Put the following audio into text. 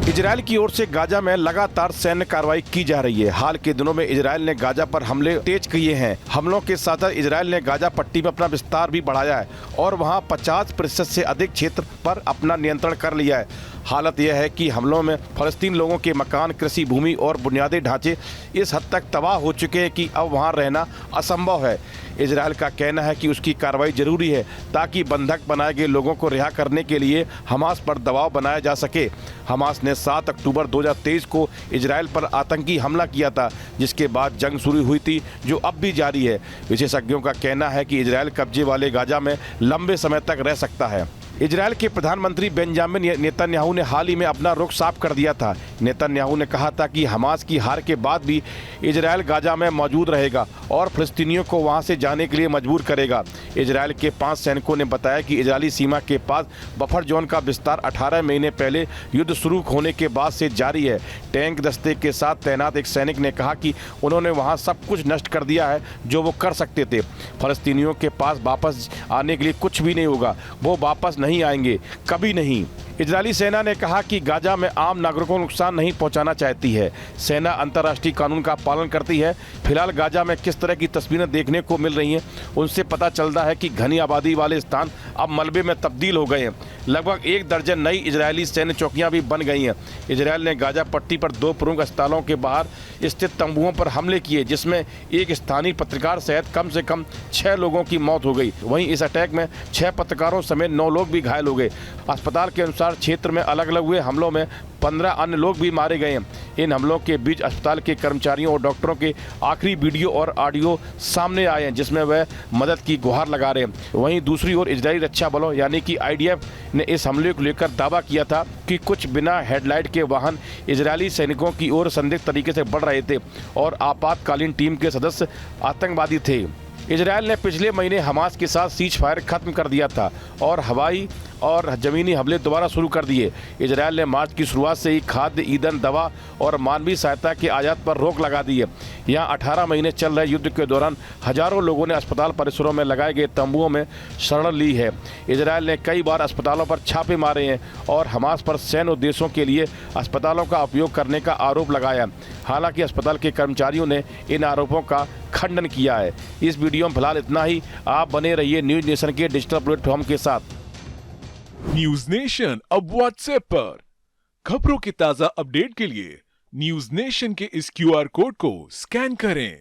Israel की ओर से Gaza में लगातार सैन्य कार्रवाई की जा रही है। हाल के दिनों में इजरायल ने गाजा पर हमले तेज किए हैं। हमलों के साथ इजरायल ने गाजा पट्टी में अपना विस्तार भी बढ़ाया है और वहां 50% से अधिक क्षेत्र पर अपना नियंत्रण कर लिया है। हालत यह है कि हमलों में फलस्तीन लोगों के मकान, कृषि भूमि और बुनियादी ढांचे इस हद तक तबाह हो चुके हैं कि अब वहां रहना असंभव है। इजरायल का कहना है कि उसकी कार्रवाई जरूरी है ताकि बंधक बनाए गए लोगों को रिहा करने के लिए हमास पर दबाव बनाया जा सके। हमास ने 7 अक्टूबर 2023 को इजरायल पर आतंकी हमला किया था, जिसके बाद जंग शुरू हुई थी, जो अब भी जारी है। विशेषज्ञों का कहना है कि इजरायल कब्जे वाले गाजा में लंबे समय तक रह सकता है। इजरायल के प्रधानमंत्री बेंजामिन नेतन्याहू ने हाल ही में अपना रुख साफ कर दिया था। नेतन्याहू ने कहा था कि हमास की हार के बाद भी इजरायल गाजा में मौजूद रहेगा और फिलिस्तीनियों को वहां से जाने के लिए मजबूर करेगा। इजरायल के 5 सैनिकों ने बताया कि इजरायली सीमा के पास बफर जोन का विस्तार 18 महीने पहले युद्ध शुरू होने के बाद से जारी है। टैंक दस्ते के साथ तैनात एक सैनिक ने कहा कि उन्होंने वहां सब कुछ नष्ट कर दिया है जो वो कर सकते थे। फिलिस्तीनियों के पास वापस आने के लिए कुछ भी नहीं होगा, वो वापस नहीं आएंगे, कभी नहीं। इजरायली सेना ने कहा कि गाजा में आम नागरिकों को नुकसान नहीं पहुंचाना चाहती है। सेना अंतर्राष्ट्रीय कानून का पालन करती है। फिलहाल गाजा में किस तरह की तस्वीरें देखने को मिल रही हैं, उनसे पता चलता है कि घनी आबादी वाले स्थान अब मलबे में तब्दील हो गए हैं। लगभग 1 दर्जन नई इजरायली सैन्य चौकियां भी बन गई हैं। इजरायल ने गाजा पट्टी पर 2 प्रमुख अस्पतालों के बाहर स्थित तंबुओं पर हमले किए, जिसमें एक स्थानीय पत्रकार सहित कम से कम 6 लोगों की मौत हो गई। वहीं इस अटैक में 6 पत्रकारों समेत 9 लोग भी घायल हो गए। अस्पताल के अनुसार क्षेत्र में अलग अलग हुए हमलों में 15 अन्य लोग भी मारे गए हैं। इन हमलों के बीच अस्पताल के कर्मचारियों और डॉक्टरों के आखिरी वीडियो और ऑडियो सामने आए हैं, जिसमें वह मदद की गुहार लगा रहे हैं। वहीं दूसरी ओर इजरायली रक्षा बलों यानी कि IDF ने इस हमले को लेकर दावा किया था कि कुछ बिना हेडलाइट के वाहन इजरायली सैनिकों की ओर संदिग्ध तरीके से बढ़ रहे थे और आपातकालीन टीम के सदस्य आतंकवादी थे। इजरायल ने पिछले महीने हमास के साथ सीज फायर खत्म कर दिया था और हवाई और जमीनी हमले दोबारा शुरू कर दिए। इजरायल ने मार्च की शुरुआत से ही खाद्य, ईंधन, दवा और मानवीय सहायता के आयात पर रोक लगा दी है। यहाँ 18 महीने चल रहे युद्ध के दौरान हजारों लोगों ने अस्पताल परिसरों में लगाए गए तंबुओं में शरण ली है। इजरायल ने कई बार अस्पतालों पर छापे मारे हैं और हमास पर सैन्य उद्देश्यों के लिए अस्पतालों का उपयोग करने का आरोप लगाया। हालांकि अस्पताल के कर्मचारियों ने इन आरोपों का खंडन किया है। इस वीडियो में फिलहाल इतना ही। आप बने रहिए न्यूज नेशन के डिजिटल प्लेटफॉर्म के साथ। न्यूज नेशन अब व्हाट्सएप पर खबरों के ताजा अपडेट के लिए न्यूज नेशन के इस QR कोड को स्कैन करें।